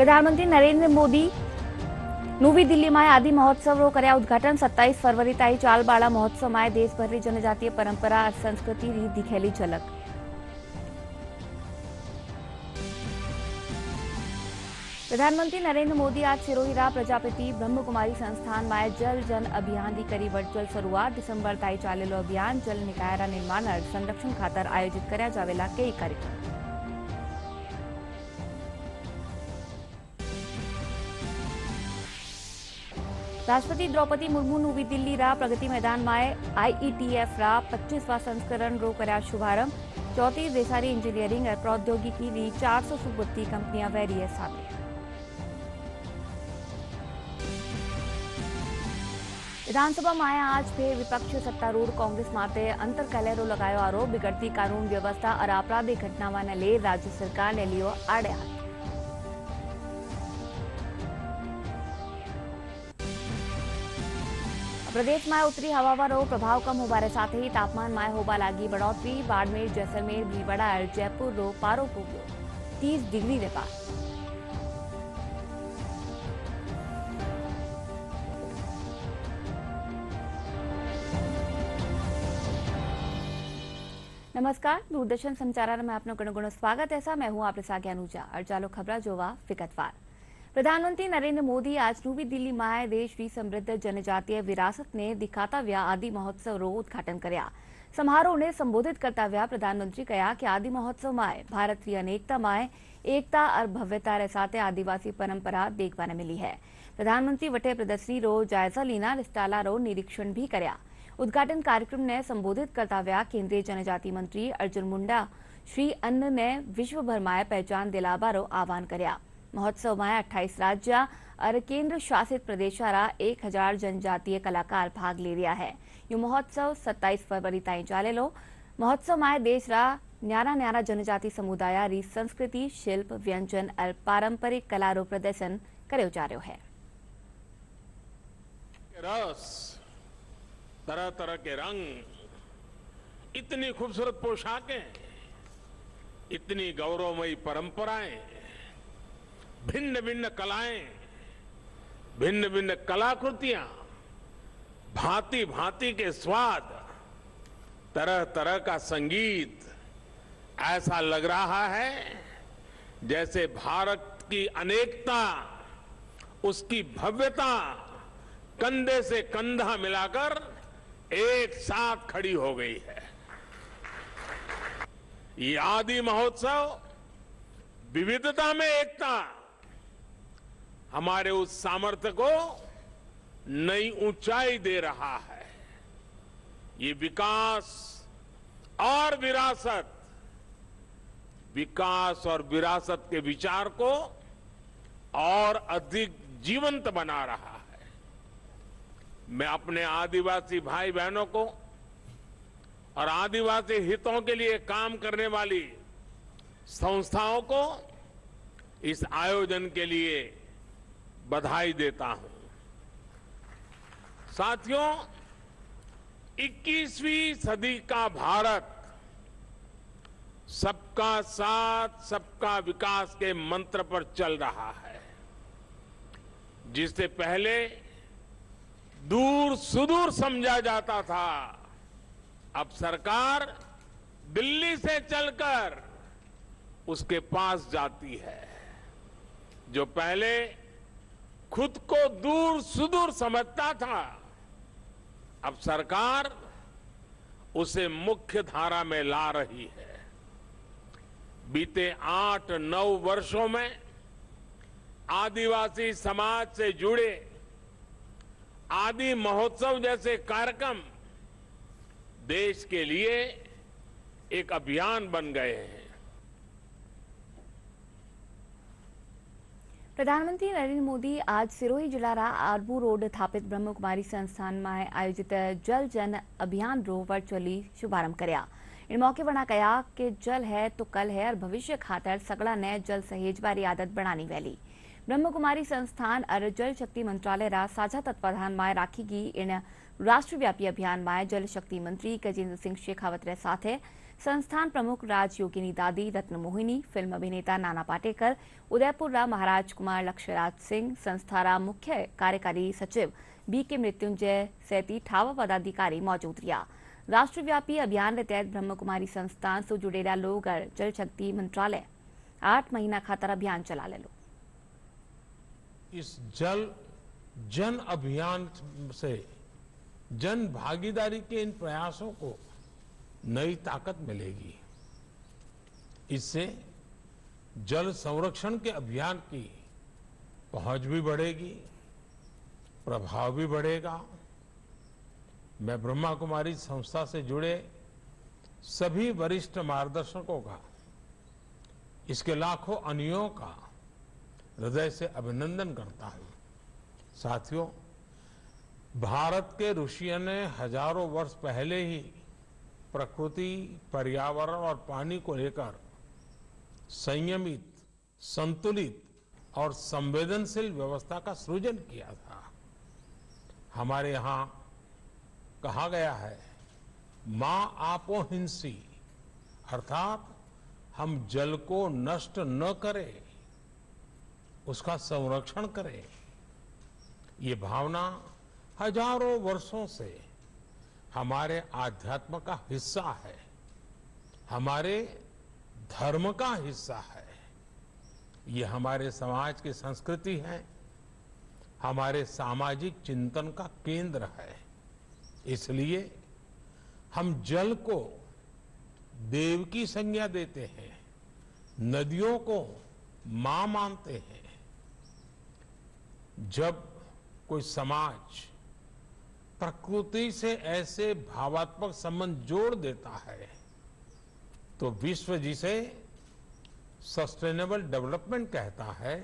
प्रधानमंत्री नरेंद्र मोदी નવી દિલ્હીમાં આદિ મહોત્સવનો કર્યા ઉદ્ઘાટન 27 ફરવરી તાઈ ચાલબાળા મહોત્સવમાં દેશભરની जनजातीय परंपरा और संस्कृति री दिखेली झलक। प्रधानमंत्री नरेंद्र मोदी आज सिरोही प्रजापति ब्रह्मकुमारी संस्थान में जल जन अभियान की करी वर्चुअल शुरुआत। डिसेम्बर ताई चालेलो अभियान जल निकायरा निर्माण और संरक्षण खातर आयोजित कर्या जावेला कई कार्यक्रम। राष्ट्रपति द्रौपदी मुर्मू नवी दिल्ली प्रगति मैदान में IETF 25वां संस्करण रो कर्या शुभारंभ। 34 देशारी इंजीनियरिंग और प्रौद्योगिकी री 400 सुबुत्ती कंपनियां वेरीए सामिल। विधानसभा में आज फिर विपक्ष सत्तारूढ़ कांग्रेस माटे अंतर कलेरो लगायो आरोप। बिगड़ती कानून व्यवस्था और आपराधिक घटनाओं ने ले राज्य सरकार ने लियो आड़े हाथ। प्रदेश में उत्तरी हवावारो प्रभाव कम होबारे साथ ही तापमान में होबा लागी बढ़ोतरी। बाड़मेर, जैसलमेर, भीलवाड़ा और जयपुर रो पारो पुग्यो 30 डिग्री रे पार। नमस्कार, दूरदर्शन समाचार में आपनो घणो घणो स्वागत है। मैं हूं आपके साथ अनुजा और चालो खबर जोवा विगतवार। प्रधानमंत्री नरेंद्र मोदी आज नवी दिल्ली में देश की समृद्ध जनजातीय विरासत ने दिखाता हुआ आदि महोत्सव रो उद्घाटन कर्या। समारोह ने संबोधित करता हुआ प्रधानमंत्री कहा कि आदि महोत्सव में भारत की अनेकता में एकता और भव्यता रे साथ आदिवासी परंपरा देखने ने मिली है। प्रधानमंत्री वटे प्रदर्शनी रो जायजा लीना स्टाला रो निरीक्षण भी कर्या। उद्घाटन कार्यक्रम ने संबोधित करता हुआ केंद्रीय जनजाति मंत्री अर्जुन मुंडा श्री अन्न ने विश्व भर में पहचान दिलावा रो आह्वान कर्या। महोत्सव में 28 राज्य और केंद्र शासित प्रदेशारा 1000 जनजातीय कलाकार भाग ले रहा है। यह महोत्सव 27 फरवरी ताई चालेलो। महोत्सव में देश रा न्यारा न्यारा जनजाति समुदाय री संस्कृति, शिल्प, व्यंजन और पारंपरिक कला रो प्रदर्शन कर्यो जा रह्यो है। रस, तरह तरह के रंग, इतनी खूबसूरत पोशाकें, इतनी गौरवमयी परंपराएं, भिन्न भिन्न कलाएं, भिन्न भिन्न कलाकृतियां, भांति भांति के स्वाद, तरह तरह का संगीत। ऐसा लग रहा है जैसे भारत की अनेकता, उसकी भव्यता कंधे से कंधा मिलाकर एक साथ खड़ी हो गई है। ये आदि महोत्सव विविधता में एकता, हमारे उस सामर्थ्य को नई ऊंचाई दे रहा है। ये विकास और विरासत के विचार को और अधिक जीवंत बना रहा है। मैं अपने आदिवासी भाई बहनों को और आदिवासी हितों के लिए काम करने वाली संस्थाओं को इस आयोजन के लिए बधाई देता हूं। साथियों, 21वीं सदी का भारत सबका साथ, सबका विकास के मंत्र पर चल रहा है। जिससे पहले दूर सुदूर समझा जाता था, अब सरकार दिल्ली से चलकर उसके पास जाती है। जो पहले खुद को दूर सुदूर समझता था, अब सरकार उसे मुख्य धारा में ला रही है। बीते 8-9 वर्षों में आदिवासी समाज से जुड़े आदि महोत्सव जैसे कार्यक्रम देश के लिए एक अभियान बन गए हैं। प्रधानमंत्री नरेंद्र मोदी आज सिरोही जिला आरबू रोड स्थापित ब्रह्मकुमारी संस्थान में आयोजित जल जन अभियान रो वर्चुअली शुभारंभ कर्या। इन मौके पर कहा कि जल है तो कल है और भविष्य खातर सगड़ा ने जल सहेजबारी आदत बनानी वैली। ब्रह्मकुमारी संस्थान और जल शक्ति मंत्रालय रा साझा तत्वाधान में राखी गई इन राष्ट्रव्यापी अभियान में जल शक्ति मंत्री गजेंद्र सिंह शेखावत रे साथे संस्थान प्रमुख राजयोगिनी दादी, रत्न मोहिनी, फिल्म अभिनेता नाना पाटेकर, उदयपुर राम महाराज कुमार, लक्ष्यराज सिंह, संस्थारा मुख्य कार्यकारी सचिव BK मृत्युंजय सैती ठावा पदाधिकारी मौजूद रहा। राष्ट्रव्यापी अभियान के तहत ब्रह्म कुमारी संस्थान से जुड़ेला लोग जल शक्ति मंत्रालय 8 महीना खातर अभियान चला ले लो। इस जन अभियान से जन भागीदारी के इन प्रयासों को नई ताकत मिलेगी। इससे जल संरक्षण के अभियान की पहुंच भी बढ़ेगी, प्रभाव भी बढ़ेगा। मैं ब्रह्मा कुमारी संस्था से जुड़े सभी वरिष्ठ मार्गदर्शकों का, इसके लाखों अनुयायियों का हृदय से अभिनंदन करता हूं। साथियों, भारत के ऋषियों ने हजारों वर्ष पहले ही प्रकृति, पर्यावरण और पानी को लेकर संयमित, संतुलित और संवेदनशील व्यवस्था का सृजन किया था। हमारे यहां कहा गया है, मां आपो हिंसी, अर्थात हम जल को नष्ट न करें, उसका संरक्षण करें। ये भावना हजारों वर्षों से हमारे आध्यात्म का हिस्सा है, हमारे धर्म का हिस्सा है। ये हमारे समाज की संस्कृति है, हमारे सामाजिक चिंतन का केंद्र है। इसलिए हम जल को देव की संज्ञा देते हैं, नदियों को मां मानते हैं। जब कोई समाज प्रकृति से ऐसे भावात्मक संबंध जोड़ देता है तो विश्व जिसे सस्टेनेबल डेवलपमेंट कहता है,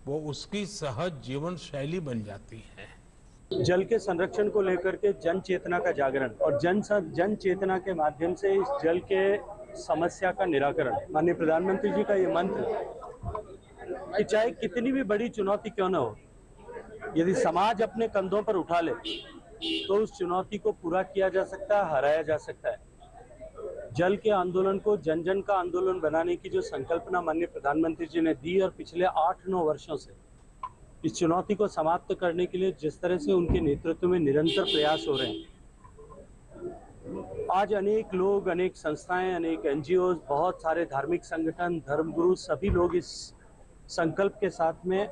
वो उसकी सहज जीवन शैली बन जाती है। जल के संरक्षण को लेकर के जन चेतना का जागरण और जन चेतना के माध्यम से इस जल के समस्या का निराकरण, माननीय प्रधानमंत्री जी का ये मंत्र कि चाहे कितनी भी बड़ी चुनौती क्यों न हो, यदि समाज अपने कंधों पर उठा ले तो उस चुनौती को पूरा किया जा सकता है, हराया जा सकता है। जल के आंदोलन को जन जन का आंदोलन बनाने की जो संकल्पना माननीय प्रधानमंत्री जी ने दी और पिछले 8-9 वर्षों से इस चुनौती को समाप्त करने के लिए जिस तरह से उनके नेतृत्व में निरंतर प्रयास हो रहे हैं, आज अनेक लोग, अनेक संस्थाएं, अनेक NGOs, बहुत सारे धार्मिक संगठन, धर्मगुरु, सभी लोग इस संकल्प के साथ में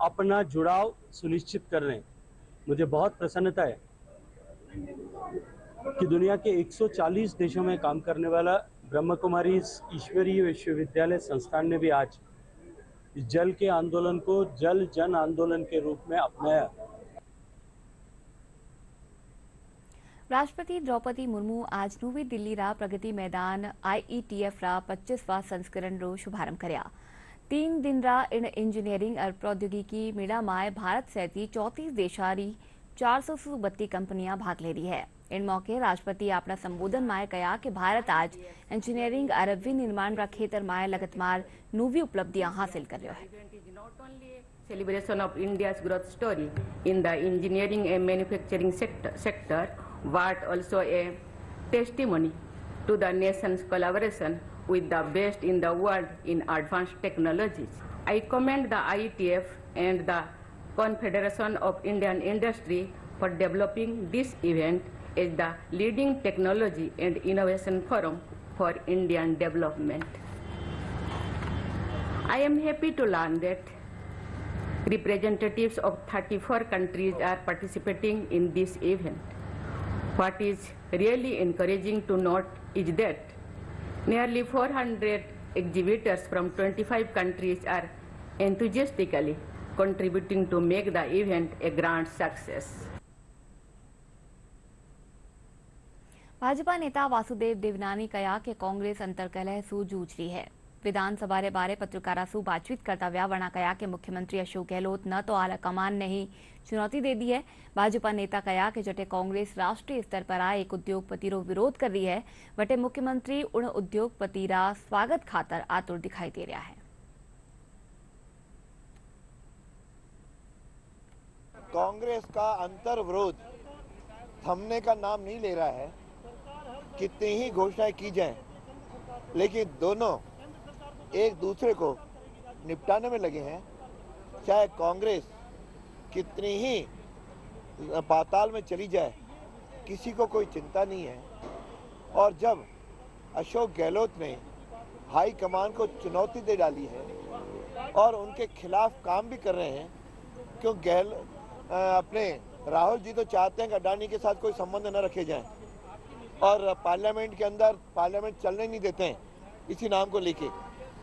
अपना जुड़ाव सुनिश्चित कर रहे हैं। मुझे बहुत प्रसन्नता है कि दुनिया के 140 देशों में काम करने वाला ब्रह्म कुमारी ईश्वरीय विश्वविद्यालय संस्थान ने भी आज इस जल के आंदोलन को जल जन आंदोलन के रूप में अपनाया। राष्ट्रपति द्रौपदी मुर्मू आज नवी दिल्ली रा प्रगति मैदान IETF रा 25वां संस्करण रो शुभारंभ करया। 3 दिन रा इन इंजीनियरिंग और प्रौद्योगिकी मेला में भारत सहित 34 देशारी 432 कंपनियां भाग ले रही है। इन मौके राष्ट्रपति अपना संबोधन में कहा कि भारत आज इंजीनियरिंग और विनिर्माण रा क्षेत्र में लगातार नवी उपलब्धियां हासिल कर रहा है। Celebration of India's growth story in the engineering and manufacturing sector, but also a testimony to the nation's collaboration with the best in the world in advanced technologies. I commend the IETF and the Confederation of Indian Industry for developing this event as the leading technology and innovation forum for Indian development. I am happy to learn that representatives of 34 countries are participating in this event. What is really encouraging to note is that nearly 400 exhibitors from 25 countries are enthusiastically contributing to make the event a grand success. Bhajpa नेता वासुदेव देवनानी कहा कि कांग्रेस अंतरकलह सु जूझ रही है। विधानसभा रे बारे पत्रकारा सु बातचीत करता व्यावरणा कहा कि मुख्यमंत्री अशोक गहलोत न तो आला कमान ने ही चुनौती दे दी है। भाजपा नेता कहा कि जटे कांग्रेस राष्ट्रीय स्तर पर आए एक उद्योगपति रो विरोध कर रही है, वटे मुख्यमंत्री उन उद्योगपति रा स्वागत खातर आतुर दिखाई दे रहा है। कांग्रेस का अंतर विरोध थमने का नाम नहीं ले रहा है। कितनी ही घोषणाएं की जाएं, लेकिन दोनों एक दूसरे को निपटाने में लगे हैं। चाहे कांग्रेस कितनी ही पाताल में चली जाए, किसी को कोई चिंता नहीं है। और जब अशोक गहलोत ने हाई कमान को चुनौती दे डाली है और उनके खिलाफ काम भी कर रहे हैं, क्यों अपने राहुल जी तो चाहते हैं कि अडानी के साथ कोई संबंध न रखे जाएं और पार्लियामेंट के अंदर पार्लियामेंट चलने नहीं देते हैं इसी नाम को लेके,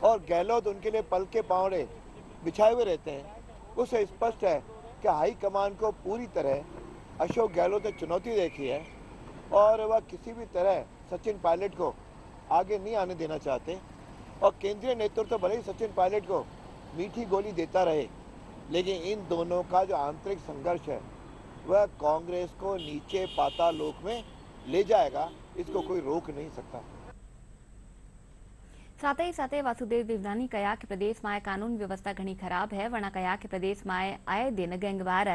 और गहलोत उनके लिए पल के पावड़े बिछाए हुए रहते हैं। उससे स्पष्ट है कि हाई कमान को पूरी तरह अशोक गहलोत ने चुनौती देखी है और वह किसी भी तरह सचिन पायलट को आगे नहीं आने देना चाहते। और केंद्रीय नेतृत्व भले ही सचिन पायलट को मीठी गोली देता रहे, लेकिन इन दोनों का जो आंतरिक संघर्ष है वह कांग्रेस को नीचे पाताल लोक में ले जाएगा, इसको कोई रोक नहीं सकता। સાથે વાસુદેવ દેવનાની કહ્યા કે પ્રદેશમાં કાનૂન વ્યવસ્થા ઘણી ખરાબ है, वरना કહ્યા કે પ્રદેશમાં आए दिन गैंगवार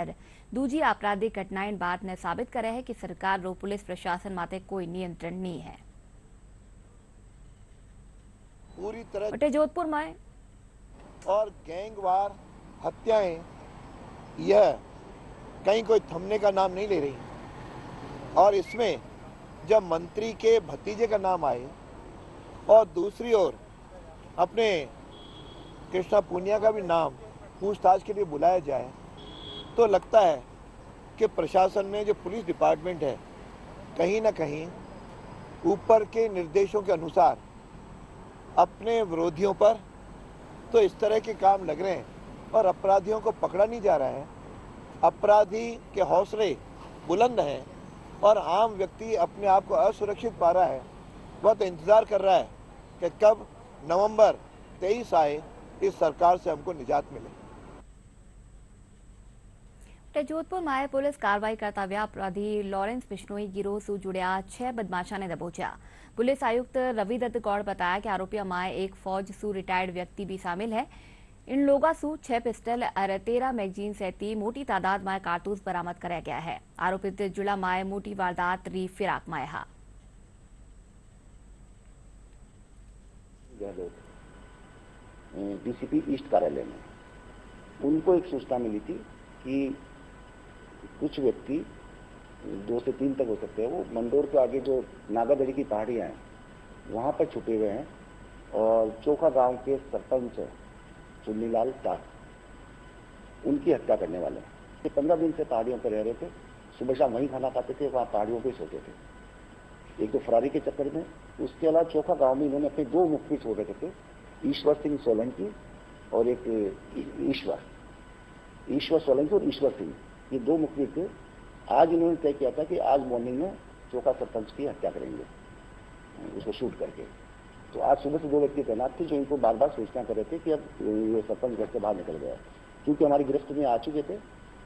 दूजी आपराधिक घटनाएं बात ने साबित करे है कि सरकार रो पुलिस प्रशासन माते कोई नियंत्रण नहीं है। पूरी तरह बटे जोधपुर में और गैंगवार हत्याएं यह कहीं कोई थमने का नाम नहीं ले रही। और इसमें जब मंत्री के भतीजे का नाम आए और दूसरी ओर अपने कृष्णा पुनिया का भी नाम पूछताछ के लिए बुलाया जाए, तो लगता है कि प्रशासन में जो पुलिस डिपार्टमेंट है कहीं ना कहीं ऊपर के निर्देशों के अनुसार अपने विरोधियों पर तो इस तरह के काम लग रहे हैं और अपराधियों को पकड़ा नहीं जा रहा है। अपराधी के हौसले बुलंद हैं और आम व्यक्ति अपने आप को असुरक्षित पा रहा है। वह तो इंतजार कर रहा है कि कब नवंबर 23 आए, इस सरकार से हमको निजात मिले। जोधपुर में पुलिस कार्रवाई करता व्या अपराधी लॉरेंस बिश्नोई गिरोह से जुड़िया 6 बदमाशा ने दबोचा। पुलिस आयुक्त रवि दत्त गौड़ बताया कि आरोपियों में एक फौज सू रिटायर्ड व्यक्ति भी शामिल है। इन लोगों सू 6 पिस्टल और 13 मैगजीन सहित मोटी तादाद में कारतूस बरामद कराया गया है। आरोपित जिला में मोटी वारदात री फिराक में है। डीसीपी ईस्ट कार्यालय में उनको एक सूचना मिली थी कि कुछ व्यक्ति 2 से 3 तक हो सकते हैं, वो मंडोर के आगे जो नागादड़ी की पहाड़ियां हैं वहां पर छुपे हुए हैं और चोखा गांव के सरपंच चुन्नीलाल दास उनकी हत्या करने वाले हैं। ये 15 दिन से पहाड़ियों पर रह रहे थे, सुबह शाम वहीं खाना खाते थे, वहाँ पहाड़ियों पर सोते थे। एक तो फरारी के चक्कर में, उसके अलावा चोखा गांव में इन्होंने अपने 2 मुखबिर छोड़ रखे थे, ईश्वर सिंह सोलंकी और एक ईश्वर सोलंकी और ईश्वर सिंह, ये 2 मुखबिर थे। आज इन्होंने तय किया था कि आज मॉर्निंग में चोखा सरपंच की हत्या करेंगे उसको शूट करके। तो आज सुबह से 2 व्यक्ति तैनात थे जो इनको बार बार सूचना कर रहे थे कि अब ये सरपंच घर से बाहर निकल गया। क्योंकि हमारी गिरफ्त में आ चुके थे,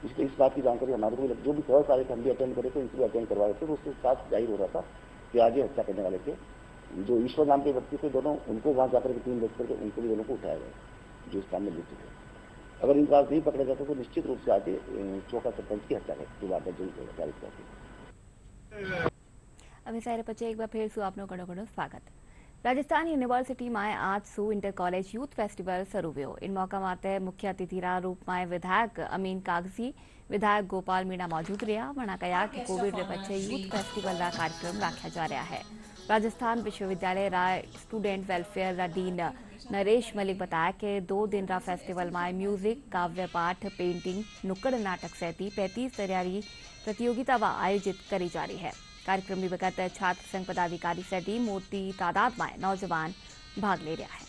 इसलिए इस बात की जानकारी हमारे को जो भी खबर सारे हम भी अटेंड करे थे, इनको अटेंड करवा रहे थे, तो उसके साथ जाहिर हो रहा था कि आज ये हत्या करने वाले थे। जो ईश्वर नाम के व्यक्ति थे दोनों, उनको वहाँ जाकर के 3 बज करके उनको भी दोनों को उठाया गया जो इस काम में लिप्त थे। अगर इनको आज नहीं पकड़ा जाता तो निश्चित रूप से आज चोखा सरपंच की हत्या की वारदात जरूर करती। अभी सारे बच्चे एक बार फिर से आपनो घणो स्वागत। राजस्थान यूनिवर्सिटी में आज सू इंटर कॉलेज यूथ फेस्टिवल शुरू हुआ। इन मौका माते मुख्य अतिथि रूप में विधायक अमीन कागजी, विधायक गोपाल मीणा मौजूद रहा। वरना कहा कि कोविड के पीछे यूथ फेस्टिवल का कार्यक्रम रखा जा रहा है। राजस्थान विश्वविद्यालय रा स्टूडेंट वेलफेयर रा डीन नरेश मलिक बताया कि 2 दिन रा फेस्टिवल में म्यूजिक, काव्य पाठ, पेंटिंग, नुक्कड़ नाटक सहित 35 तरह की प्रतियोगिता आयोजित करी जा रही है। कार्यक्रम में विगत छात्र संघ पदाधिकारी सहित मोटी तादाद में नौजवान भाग ले रहा है।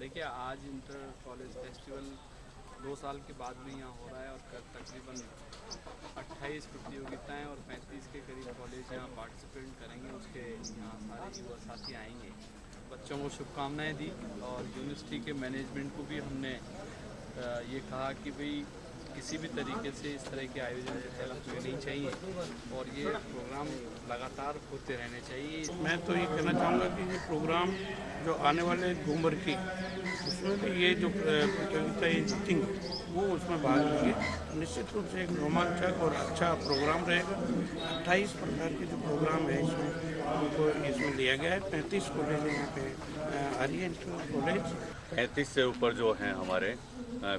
देखिए, आज इंटर कॉलेज फेस्टिवल 2 साल के बाद में यहाँ हो रहा है और तकरीबन 28 प्रतियोगिताएं और 35 के करीब कॉलेज यहाँ पार्टिसिपेट करेंगे। उसके यहाँ सारे युवा साथी आएंगे। बच्चों को शुभकामनाएं दी और यूनिवर्सिटी के मैनेजमेंट को भी हमने ये कहा कि भाई किसी भी तरीके से इस तरह के आयोजन विद्यालय में नहीं चाहिए और ये प्रोग्राम लगातार होते रहने चाहिए। मैं तो ये कहना चाहूँगा कि ये प्रोग्राम जो आने वाले 2 वर्ष की उसमें भी ये जो प्रतियोगिता है जीटिंग वो उसमें भाग लेंगे। निश्चित रूप से एक रोमांचक और अच्छा प्रोग्राम रहेगा। 28 प्रकार के जो प्रोग्राम है इसमें उनको इसमें लिया गया है। 35 कॉलेज यहाँ पे आर्य इंटर कॉलेज 35 से ऊपर जो हैं हमारे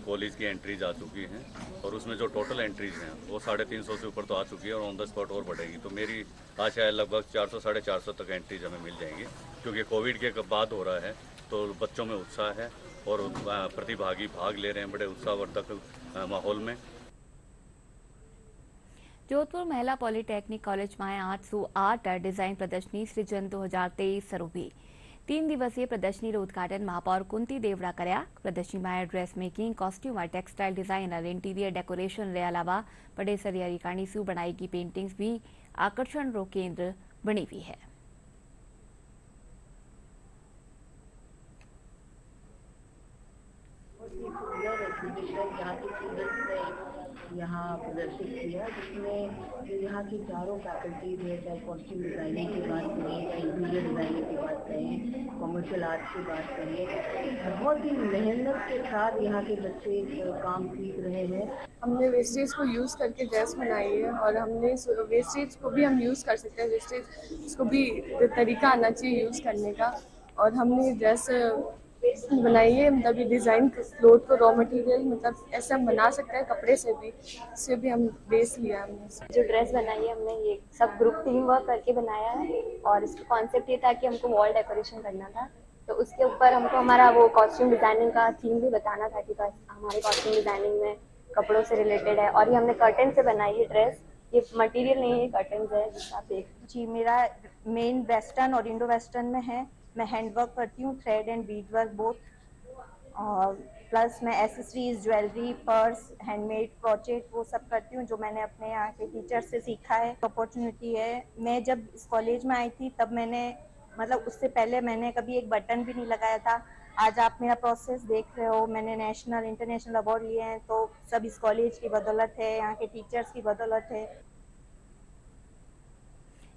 कॉलेज की एंट्रीज आ चुकी हैं और उसमें जो टोटल एंट्रीज हैं वो 350 से ऊपर तो आ चुकी है और ऑन द स्पॉट और बढ़ेगी। तो मेरी आशा है लगभग 400 साढ़े 400 तक एंट्रीज हमें मिल जाएंगी, क्योंकि कोविड के बाद हो रहा है तो बच्चों में उत्साह है और प्रतिभागी भाग ले रहे हैं बड़े उत्साहवर्धक माहौल में। जोधपुर महिला पॉलिटेक्निक कॉलेज में 808 डिजाइन प्रदर्शनी सृजन 2023 शुरू हुई। 3 दिवसीय प्रदर्शनी रो उद्घाटन महापौर कुंती देवड़ा कर्या। प्रदर्शनी में ड्रेस मेकिंग, कॉस्ट्यूम और टेक्सटाइल डिजाइनर, इंटीरियर डेकोरेशन रे अलावा बड़े सरियारी काणी सु बनाई की पेंटिंग्स भी आकर्षण रो केंद्र बनी हुई है। यहाँ प्रदर्शित किया, जिसमें जो यहाँ की चारों फैकल्टीज है, चाहे कॉस्ट्यूम डिज़ाइनिंग की बात करें, चाहे इंटीरियर डिज़ाइनिंग की बात करें, कॉमर्शियल आर्ट की बात करें, बहुत ही मेहनत के साथ यहाँ के बच्चे काम सीख रहे हैं। हमने वेस्टेज को यूज़ करके ड्रेस बनाई है और हमने वेस्टेज को भी हम यूज़ कर सकते हैं। वेस्टेज इसको भी तरीका आना चाहिए यूज़ करने का। और हमने ड्रेस बनाई है, मतलब ये डिज़ाइन क्लोथ को रॉ मटेरियल मतलब ऐसे हम बना सकते हैं कपड़े से भी, इससे भी हम बेस लिया हमने। जो ड्रेस बनाई है हमने ये सब ग्रुप टीम वर्क करके बनाया है और इसका कॉन्सेप्ट ये था कि हमको वॉल डेकोरेशन करना था, तो उसके ऊपर हमको हमारा वो कॉस्ट्यूम डिज़ाइनिंग का थीम भी बताना था कि बस हमारे कॉस्ट्यूम डिज़ाइनिंग में कपड़ों से रिलेटेड है। और ये हमने कर्टन से बनाई है ड्रेस, ये मटेरियल नहीं है, कर्टन है जिसका आप देख। जी, मेरा मेन वेस्टर्न और इंडो वेस्टर्न में है। मैं हैंडवर्क करती हूँ, thread and Beed work both, और प्लस मैं accessories, jewellery, purse, handmade crochet वो सब करती हूँ, जो मैंने अपने यहाँ के टीचर से सीखा है। अपॉर्चुनिटी है। मैं जब इस कॉलेज में आई थी तब मैंने मतलब उससे पहले मैंने कभी एक बटन भी नहीं लगाया था। आज आप मेरा प्रोसेस देख रहे हो, मैंने नेशनल इंटरनेशनल अवार्ड लिए हैं, तो सब इस कॉलेज की बदौलत है, यहाँ के टीचर्स की बदौलत है।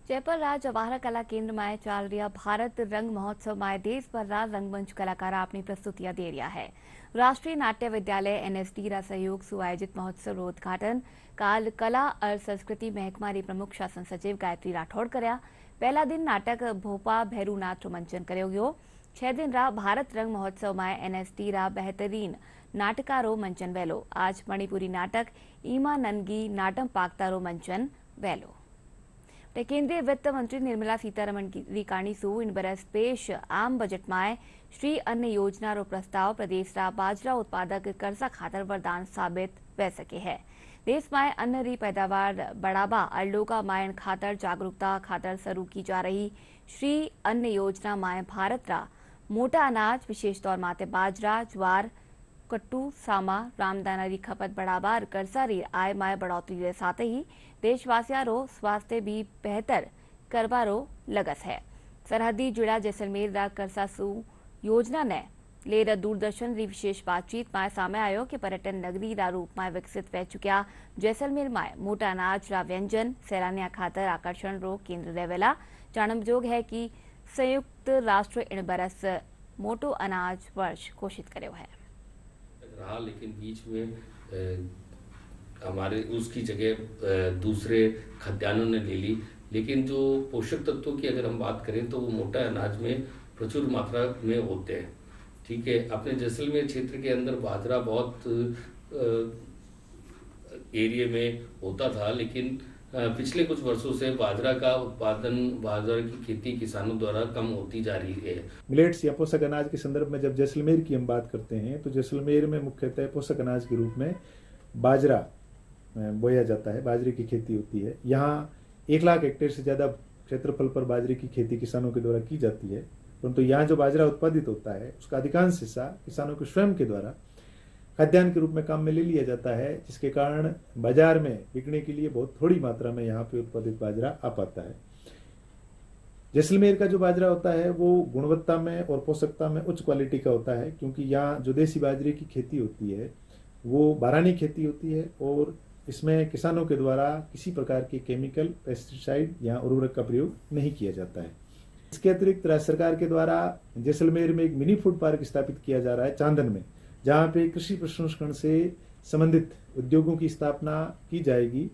जयपुर राज जवाहर कला केंद्र में चल रहा भारत रंग महोत्सव में देश भर रंगमंच कलाकार अपनी प्रस्तुतियां दे रहा है। राष्ट्रीय नाट्य विद्यालय एनएसडी रा सहयोग से आयोजित महोत्सव रो उद्घाटन काल कला और संस्कृति महकमा री प्रमुख शासन सचिव गायत्री राठौड़ कर्या। पहला दिन नाटक भोपा भैरूनाथ रो मंचन कर्यो गयो। 6 दिन रा भारत रंग महोत्सव में एनएसडी रा बेहतरीन नाटकारो मंचन वेलो। आज मणिपुरी नाटक ईमा ननगी नाटम पाकता रो मंचन वेलो। केंद्रीय वित्त मंत्री निर्मला सीतारमण की काणी सु इन बरस पेश आम बजट में श्री अन्न योजना रो प्रस्ताव प्रदेश रा बाजरा उत्पादक कर्जा खातर वरदान साबित वे सके है। देश में अन्न री पैदावार बढ़ावा और लोगा मायन खातर जागरूकता खातर शुरू की जा रही श्री अन्न योजना में भारत रा मोटा अनाज विशेष तौर माते बाजरा, ज्वार, कट्टू, सामा, रामदाना री खपत बढ़ावा और कर्जा री आय में बढ़ोतरी के साथ ही देशवासियों रो स्वास्थ्य भी बेहतर करवा रो लगस है। सरहदी जिला जैसलमेर रा कर्जा सु योजना ने ले दूरदर्शन री विशेष बातचीत में सामने आयो कि पर्यटन नगरी रा रूप में विकसित रह चुक्या जैसलमेर में मोटा अनाज रा व्यंजन सैलानिया खातर आकर्षण रो केंद्र रहेला। जानबजोग है कि संयुक्त राष्ट्र इन बरस मोटो अनाज वर्ष घोषित कर्यो है रहा, लेकिन बीच में हमारे उसकी जगह दूसरे खाद्यान्नों ने ले ली। लेकिन जो पोषक तत्वों की अगर हम बात करें तो वो मोटा अनाज में प्रचुर मात्रा में होते हैं। ठीक है, अपने जैसलमेर क्षेत्र के अंदर बाजरा बहुत एरिया में होता था, लेकिन पिछले कुछ वर्षों से बाजरा का उत्पादन, बाजरा की खेती किसानों द्वारा कम होती जा रही है। मिलेट्स या पोषक अनाज के संदर्भ में जब जैसलमेर की हम बात करते हैं तो जैसलमेर में मुख्यतः पोषक अनाज के रूप में बाजरा बोया जाता है, बाजरे की खेती होती है। यहाँ 1 लाख हेक्टेयर से ज़्यादा क्षेत्रफल पर बाजरे की खेती किसानों के द्वारा की जाती है, परंतु यहाँ जो बाजरा उत्पादित होता है उसका अधिकांश हिस्सा किसानों के स्वयं के द्वारा खाद्यान्न के रूप में काम में ले लिया जाता है, जिसके कारण बाजार में बिकने के लिए बहुत थोड़ी मात्रा में यहाँ पे उत्पादित बाजरा आ पाता है। जैसलमेर का जो बाजरा होता है वो गुणवत्ता में और पोषकता में उच्च क्वालिटी का होता है, क्योंकि यहाँ जो देसी बाजरे की खेती होती है वो बारानी खेती होती है और इसमें किसानों के द्वारा किसी प्रकार के केमिकल, पेस्टिसाइड या उर्वरक का प्रयोग नहीं किया जाता है। इसके अतिरिक्त राज्य सरकार के द्वारा जैसलमेर में एक मिनी फूड पार्क स्थापित किया जा रहा है चांदन में, जहाँ पे कृषि प्रसंस्करण से संबंधित उद्योगों की स्थापना की जाएगी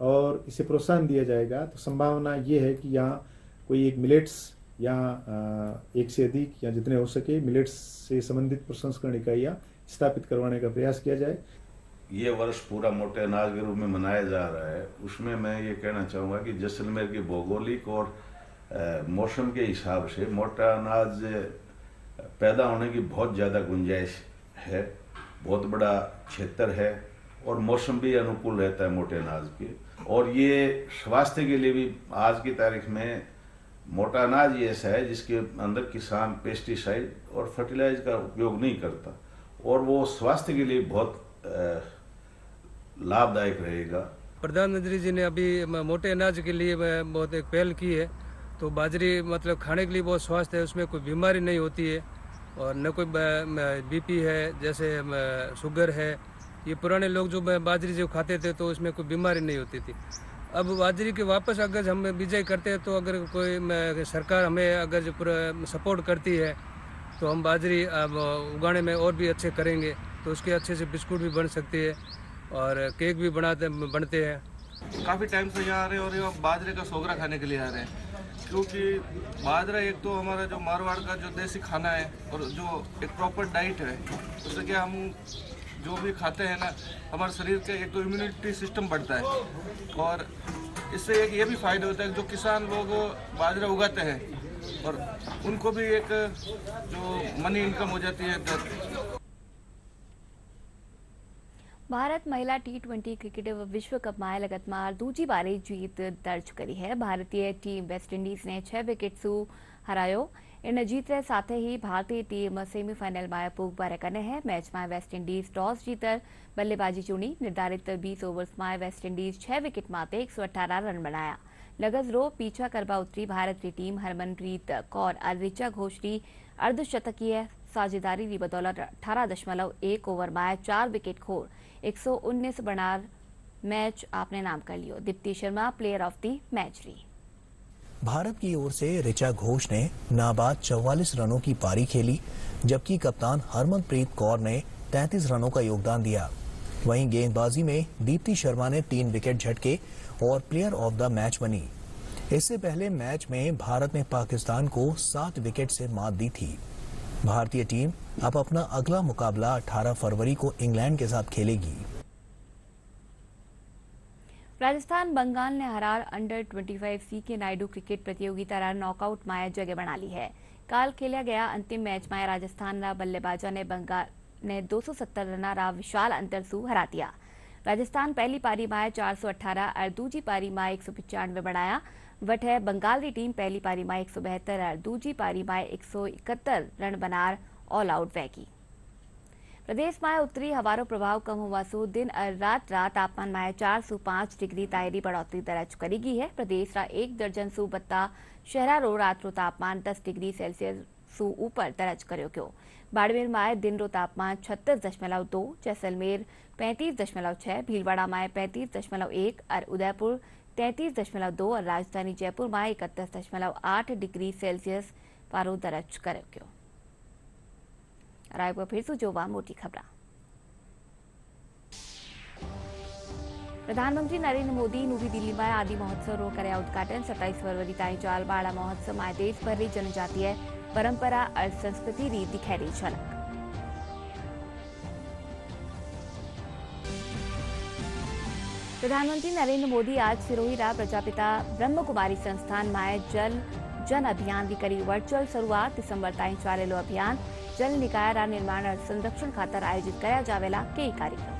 और इसे प्रोत्साहन दिया जाएगा। तो संभावना ये है कि यहाँ कोई एक मिलेट्स या एक से अधिक या जितने हो सके मिलेट्स से संबंधित प्रसंस्करण इकाइयाँ स्थापित करवाने का प्रयास किया जाए। ये वर्ष पूरा मोटे अनाज के रूप में मनाया जा रहा है, उसमें मैं ये कहना चाहूँगा कि जैसलमेर की भौगोलिक और मौसम के हिसाब से मोटा अनाज पैदा होने की बहुत ज़्यादा गुंजाइश है, बहुत बड़ा क्षेत्र है और मौसम भी अनुकूल रहता है मोटे अनाज के। और ये स्वास्थ्य के लिए भी आज की तारीख में मोटा अनाज ये ऐसा है जिसके अंदर किसान पेस्टिसाइड और फर्टिलाइजर का उपयोग नहीं करता और वो स्वास्थ्य के लिए बहुत लाभदायक रहेगा। प्रधानमंत्री जी ने अभी मोटे अनाज के लिए बहुत एक पहल की है, तो बाजरी मतलब खाने के लिए बहुत स्वास्थ्य है, उसमें कोई बीमारी नहीं होती है और न कोई बीपी है, जैसे शुगर है। ये पुराने लोग जो बाजरी जो खाते थे तो उसमें कोई बीमारी नहीं होती थी। अब बाजरी के वापस अगर हम बिजाई करते हैं तो अगर कोई सरकार हमें अगर जो पूरा सपोर्ट करती है तो हम बाजरी उगाने में और भी अच्छे करेंगे, तो उसके अच्छे से बिस्कुट भी बन सकती है और केक भी बनते हैं। काफ़ी टाइम से यहाँ आ रहे हैं और यहाँ बाजरे का सोगरा खाने के लिए आ रहे हैं, क्योंकि बाजरा एक तो हमारा जो मारवाड़ का जो देसी खाना है और जो एक प्रॉपर डाइट है, उससे क्या हम जो भी खाते हैं ना हमारे शरीर के एक तो इम्यूनिटी सिस्टम बढ़ता है और इससे एक ये भी फायदा होता है कि जो किसान लोग बाजरा उगाते हैं और उनको भी एक जो मनी इनकम हो जाती है। भारत महिला T20 क्रिकेट विश्व कप में लगातार दूजी बारी जीत दर्ज करी है। भारतीय टीम वेस्ट इंडीज ने 6 विकेट सु हरायो। इन जीत साथ ही भारतीय टीम सेमीफाइनल में पुगबारे कने है। मैच में वेस्ट इंडीज टॉस जीतर बल्लेबाजी चुनी। निर्धारित 20 ओवर्स में वेस्ट इंडीज 6 विकेट माते 118 रन बनाया। लगज रो पीछा करवा उतरी भारतीय टीम हरमनप्रीत कौर और ऋचा घोष की अर्धशतकीय साझेदारी की बदौलत 18.1 ओवर में 4 विकेट खोर 119 बनार मैच आपने नाम कर लियो। Deepti Sharma player of the match रही। भारत की ओर से ऋचा घोष ने नाबाद 44 रनों की पारी खेली, जबकि कप्तान हरमनप्रीत कौर ने 33 रनों का योगदान दिया। वहीं गेंदबाजी में दीप्ति शर्मा ने 3 विकेट झटके और प्लेयर ऑफ द मैच बनी। इससे पहले मैच में भारत ने पाकिस्तान को 7 विकेट से मात दी थी। भारतीय टीम अब अपना अगला मुकाबला 18 फरवरी को इंग्लैंड के साथ खेलेगी। राजस्थान बंगाल ने हरार अंडर 25 सीके नायडू क्रिकेट प्रतियोगिता रा नॉकआउट में जगह बना ली है। काल खेला गया अंतिम मैच में राजस्थान रा बल्लेबाजा ने बंगाल ने 270 रन रा विशाल अंतर सु हरा दिया। राजस्थान पहली पारी में 418 और दूजी पारी में 195 बनाया। वट है बंगाल की टीम पहली पारी में 172 और दूजी पारी में 171 रन बनार ऑल आउट वैगी। प्रदेश में उत्तरी हवारो प्रभाव कम होवा सो दिन और रात तापमान में 4 से 5 डिग्री तायरी बढ़ोतरी दर्ज करी गई है। प्रदेश का 1 दर्जन सु बत्ता शहरा रो रात रो तापमान 10 डिग्री सेल्सियस सु ऊपर दर्ज करो गयो। बाड़मेर में दिन रो तापमान 36.2, जैसलमेर 35.6, भीलवाड़ा में 35.1 और उदयपुर 33.2 और राजधानी जयपुर में 31.8 डिग्री सेल्सियस पारो दर्ज करो गयो। रायपुर फिर से जोवा मोटी खबर। प्रधानमंत्री नरेंद्र मोदी नवी दिल्ली में आदि महोत्सव रो करया उद्घाटन। 27 फरवरी ताईं चालबाड़ा महोत्सव में देश भर री जनजातीय परंपरा और संस्कृति री दिखेरी झलक। प्रधानमंत्री नरेंद्र मोदी आज सिरोही रा प्रजापिता ब्रह्मकुमारी संस्थान में जल जन अभियान की करी वर्चुअल शुरुआत। दिसंबर ताईं चालेलो अभियान जल निकाय रा निर्माण और संरक्षण खातर आयोजित कराया जावेला कई कार्यक्रम।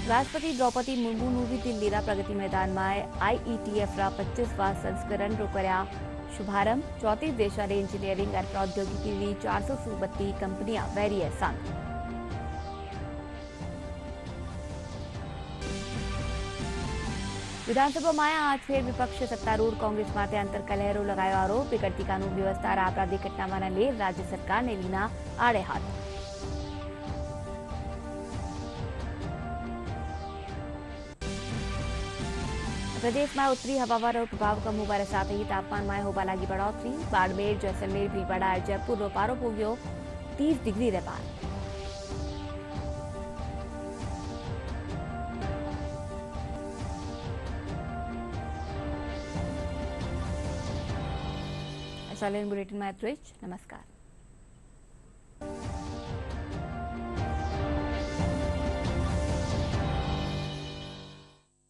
राष्ट्रपति द्रौपदी मुर्मू नवी दिल्ली रा प्रगति मैदान में IETF रा 25वां संस्करण रो करया शुभारंभ। 34 देशा रे इंजीनियरिंग और प्रौद्योगिकी री 432 कंपनियां वेरिए संग। विधानसभा में आज फेर विपक्ष सत्तारूढ़ कांग्रेस माटे अंतर कलहरो लगायो आरोप। बिगड़ती कानून व्यवस्था और आपराधिक घटनामाना ले राज्य सरकार ने लीना आड़े हाथ। प्रदेश में उत्तरी हवावारो प्रभाव कम होने साथ ही तापमान में होबा लगी बढ़ोतरी। बाड़मेर, जैसलमेर, भीलवाड़ा और जयपुर रो पारो पहुंचो 30 डिग्री रे पार। बुलेटिन में नमस्कार।